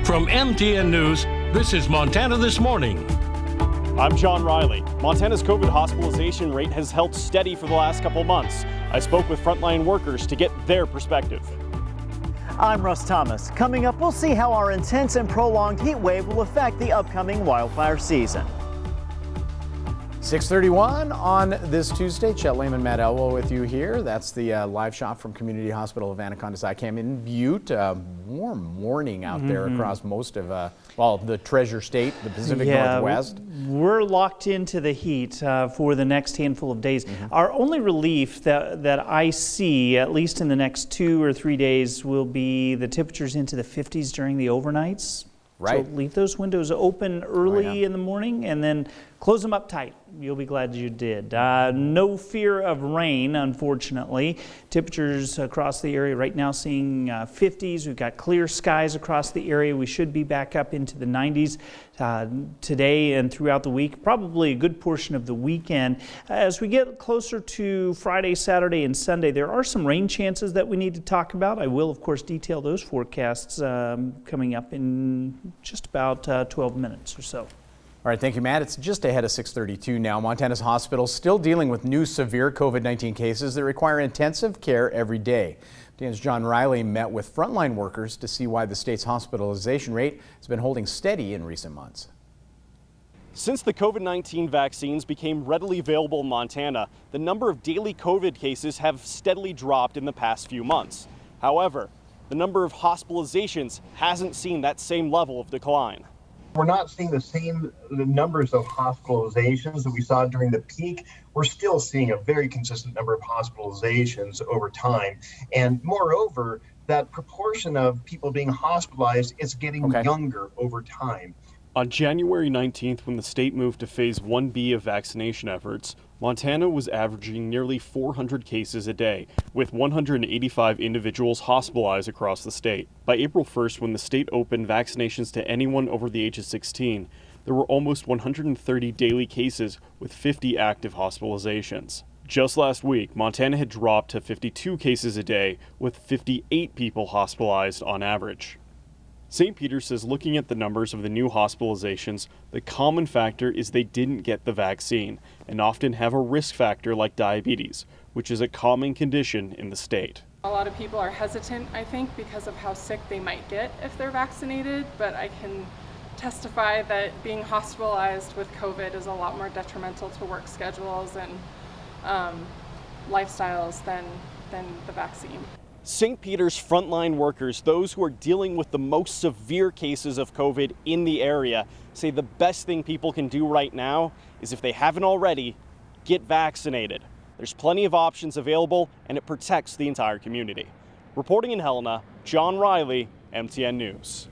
From MTN News, this is Montana This Morning. I'm John Riley. Montana's COVID hospitalization rate has held steady for the last couple months. I spoke with frontline workers to get their perspective. I'm Russ Thomas. Coming up, we'll see how our intense and prolonged heat wave will affect the upcoming wildfire season. 6:31 on this Tuesday. Chet Lehman, Matt Elwell with you here. That's the live shot from Community Hospital of Anaconda's ICAM in Butte. Warm morning out there across most of, the Treasure State, the Pacific Northwest. We're locked into the heat for the next handful of days. Our only relief that I see, at least in the next 2 or 3 days, will be the temperatures into the 50s during the overnights. Right. So leave those windows open early in the morning and then close them up tight. You'll be glad you did. No fear of rain, unfortunately. Temperatures across the area right now seeing 50s. We've got clear skies across the area. We should be back up into the 90s today and throughout the week, probably a good portion of the weekend. As we get closer to Friday, Saturday, and Sunday, there are some rain chances that we need to talk about. I will, of course, detail those forecasts coming up in just about 12 minutes or so. All right, thank you, Matt. It's just ahead of 6:32 now. Montana's hospitals still dealing with new severe COVID-19 cases that require intensive care every day. MTN's John Riley met with frontline workers to see why the state's hospitalization rate has been holding steady in recent months. Since the COVID-19 vaccines became readily available in Montana, the number of daily COVID cases have steadily dropped in the past few months. However, the number of hospitalizations hasn't seen that same level of decline. We're not seeing the same numbers of hospitalizations that we saw during the peak. We're still seeing a very consistent number of hospitalizations over time. And moreover, that proportion of people being hospitalized is getting younger over time. On January 19th, when the state moved to Phase 1B of vaccination efforts, Montana was averaging nearly 400 cases a day, with 185 individuals hospitalized across the state. By April 1st, when the state opened vaccinations to anyone over the age of 16, there were almost 130 daily cases with 50 active hospitalizations. Just last week, Montana had dropped to 52 cases a day, with 58 people hospitalized on average. St. Peter says looking at the numbers of the new hospitalizations, the common factor is they didn't get the vaccine and often have a risk factor like diabetes, which is a common condition in the state. A lot of people are hesitant, I think, because of how sick they might get if they're vaccinated, but I can testify that being hospitalized with COVID is a lot more detrimental to work schedules and lifestyles than the vaccine. St. Peter's frontline workers, those who are dealing with the most severe cases of COVID in the area, say the best thing people can do right now is, if they haven't already, get vaccinated. There's plenty of options available, and it protects the entire community. Reporting in Helena, John Riley, MTN News.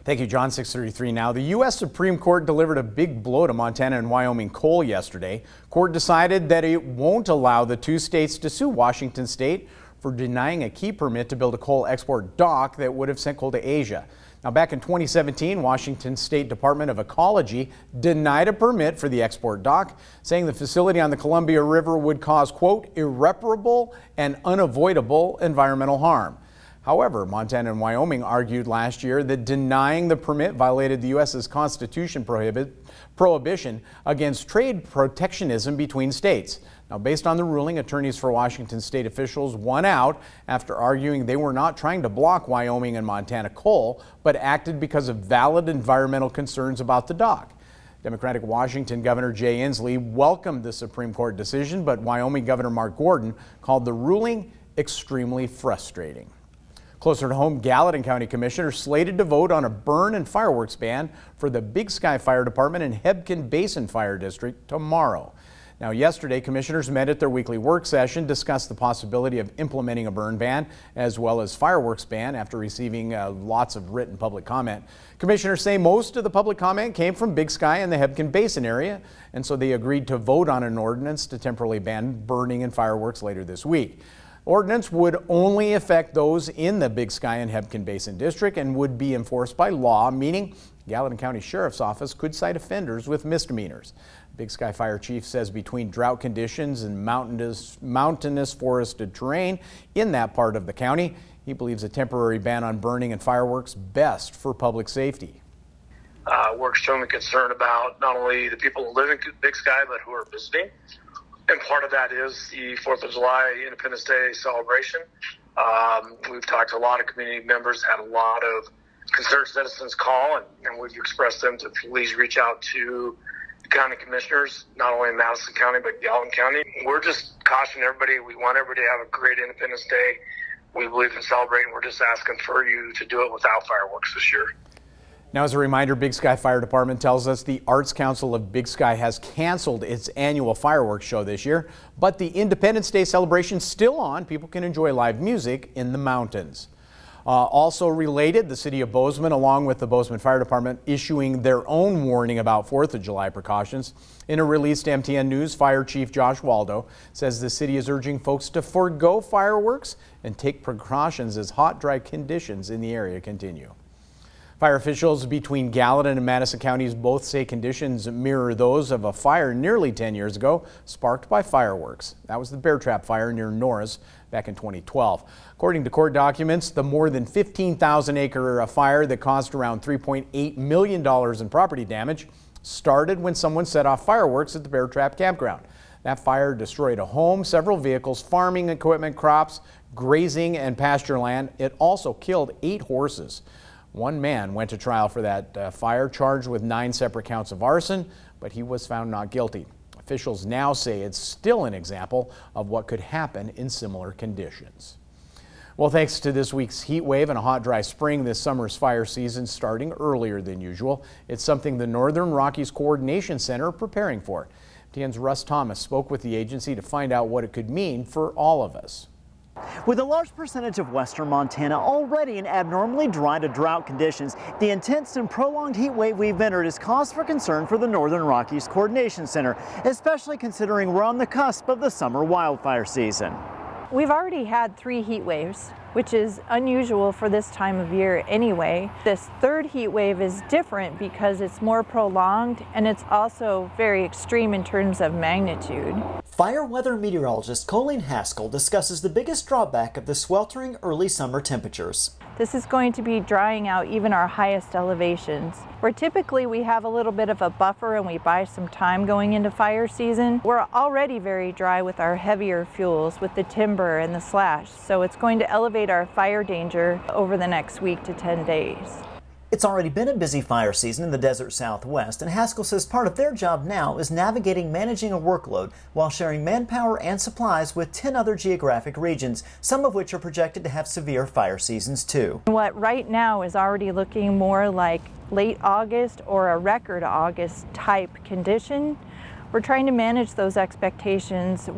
Thank you, John. 6:33 now. The U.S. Supreme Court delivered a big blow to Montana and Wyoming coal yesterday. Court decided that it won't allow the two states to sue Washington State for denying a key permit to build a coal export dock that would have sent coal to Asia. Now, back in 2017, Washington State Department of Ecology denied a permit for the export dock, saying the facility on the Columbia River would cause, quote, irreparable and unavoidable environmental harm. However, Montana and Wyoming argued last year that denying the permit violated the U.S.'s Constitution prohibition against trade protectionism between states. Now, based on the ruling, attorneys for Washington state officials won out after arguing they were not trying to block Wyoming and Montana coal, but acted because of valid environmental concerns about the dock. Democratic Washington Governor Jay Inslee welcomed the Supreme Court decision, but Wyoming Governor Mark Gordon called the ruling extremely frustrating. Closer to home, Gallatin County commissioners slated to vote on a burn and fireworks ban for the Big Sky Fire Department and Hebgen Basin Fire District tomorrow. Now, yesterday, commissioners met at their weekly work session, discussed the possibility of implementing a burn ban as well as fireworks ban after receiving lots of written public comment. Commissioners say most of the public comment came from Big Sky and the Hebgen Basin area, and so they agreed to vote on an ordinance to temporarily ban burning and fireworks later this week. Ordinance would only affect those in the Big Sky and Hebgen Basin District and would be enforced by law, meaning Gallatin County Sheriff's Office could cite offenders with misdemeanors. Big Sky Fire Chief says between drought conditions and mountainous forested terrain in that part of the county, He believes a temporary ban on burning and fireworks best for public safety. We're extremely concerned about not only the people who live in Big Sky, but who are visiting. And part of that is the 4th of July Independence Day celebration. We've talked to a lot of community members, had a lot of concerned citizens call, and we've expressed them to please reach out to the county commissioners, not only in Madison County, but Gallatin County. We're just cautioning everybody. We want everybody to have a great Independence Day. We believe in celebrating. We're just asking for you to do it without fireworks this year. Now, as a reminder, Big Sky Fire Department tells us the Arts Council of Big Sky has canceled its annual fireworks show this year, but the Independence Day celebration is still on. People can enjoy live music in the mountains. Also related, the city of Bozeman, along with the Bozeman Fire Department, issuing their own warning about 4th of July precautions. In a release to MTN News, Fire Chief Josh Waldo says the city is urging folks to forego fireworks and take precautions as hot, dry conditions in the area continue. Fire officials between Gallatin and Madison counties both say conditions mirror those of a fire nearly 10 years ago, sparked by fireworks. That was the Bear Trap Fire near Norris back in 2012. According to court documents, the more than 15,000-acre fire that caused around $3.8 million in property damage started when someone set off fireworks at the Bear Trap campground. That fire destroyed a home, several vehicles, farming equipment, crops, grazing, and pasture land. It also killed 8 horses. One man went to trial for that fire, charged with 9 separate counts of arson, but he was found not guilty. Officials now say it's still an example of what could happen in similar conditions. Well, thanks to this week's heat wave and a hot, dry spring, this summer's fire season starting earlier than usual. It's something the Northern Rockies Coordination Center are preparing for. TN's Russ Thomas spoke with the agency to find out what it could mean for all of us. With a large percentage of western Montana already in abnormally dry to drought conditions, the intense and prolonged heat wave we've entered is cause for concern for the Northern Rockies Coordination Center, especially considering we're on the cusp of the summer wildfire season. We've already had 3 heat waves, which is unusual for this time of year anyway. This 3rd heat wave is different because it's more prolonged and it's also very extreme in terms of magnitude. Fire weather meteorologist Colleen Haskell discusses the biggest drawback of the sweltering early summer temperatures. This is going to be drying out even our highest elevations. Where typically we have a little bit of a buffer and we buy some time going into fire season, we're already very dry with our heavier fuels, with the timber and the slash. So it's going to elevate our fire danger over the next week to 10 days. It's already been a busy fire season in the desert Southwest, and Haskell says part of their job now is navigating managing a workload while sharing manpower and supplies with 10 other geographic regions, some of which are projected to have severe fire seasons too. What right now is already looking more like late August or a record August type condition. We're trying to manage those expectations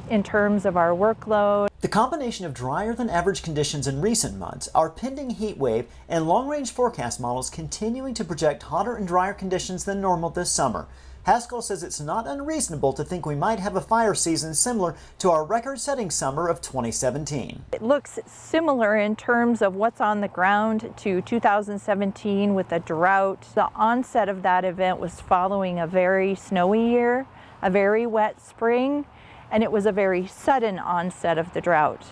in terms of our workload. The combination of drier than average conditions in recent months, our pending heat wave, and long-range forecast models continuing to project hotter and drier conditions than normal this summer. Haskell says it's not unreasonable to think we might have a fire season similar to our record-setting summer of 2017. It looks similar in terms of what's on the ground to 2017 with the drought. The onset of that event was following a very snowy year, a very wet spring, and it was a very sudden onset of the drought.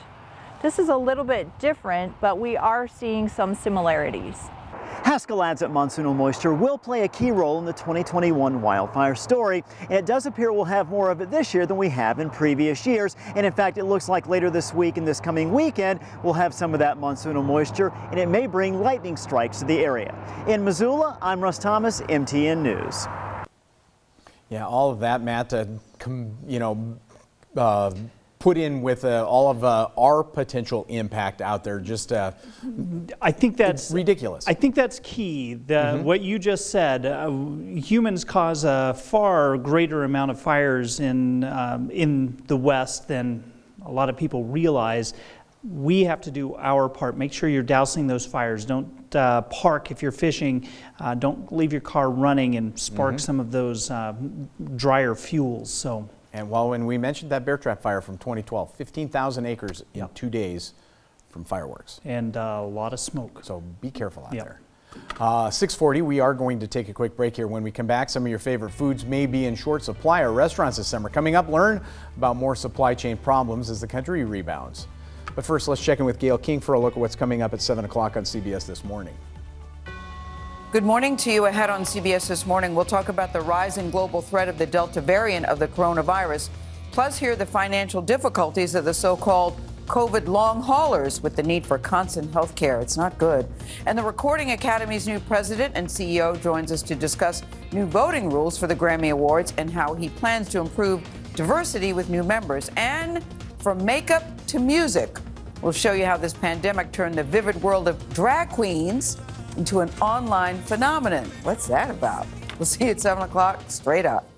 This is a little bit different, but we are seeing some similarities. Haskell adds that monsoonal moisture will play a key role in the 2021 wildfire story, and it does appear we'll have more of it this year than we have in previous years. And in fact, it looks like later this week and this coming weekend, we'll have some of that monsoonal moisture, and it may bring lightning strikes to the area. In Missoula, I'm Russ Thomas, MTN News. Yeah, all of that, Matt, put in with all of our potential impact out there. Just I think that's ridiculous. I think that's key. What you just said, humans cause a far greater amount of fires in the West than a lot of people realize. We have to do our part. Make sure you're dousing those fires. Don't park if you're fishing. Don't leave your car running and spark some of those drier fuels. So. And when we mentioned that Bear Trap fire from 2012, 15,000 acres in 2 days from fireworks. And a lot of smoke. So be careful out there. 6:40, we are going to take a quick break here. When we come back, some of your favorite foods may be in short supply at restaurants this summer. Coming up, learn about more supply chain problems as the country rebounds. But first, let's check in with Gail King for a look at what's coming up at 7 o'clock on CBS This Morning. Good morning to you. Ahead on CBS This Morning, we'll talk about the rising global threat of the Delta variant of the coronavirus, plus hear the financial difficulties of the so-called COVID long haulers with the need for constant health care. It's not good. And the Recording Academy's new president and CEO joins us to discuss new voting rules for the Grammy Awards and how he plans to improve diversity with new members. And from makeup to music, we'll show you how this pandemic turned the vivid world of drag queens into an online phenomenon. What's that about? We'll see you at 7 o'clock straight up.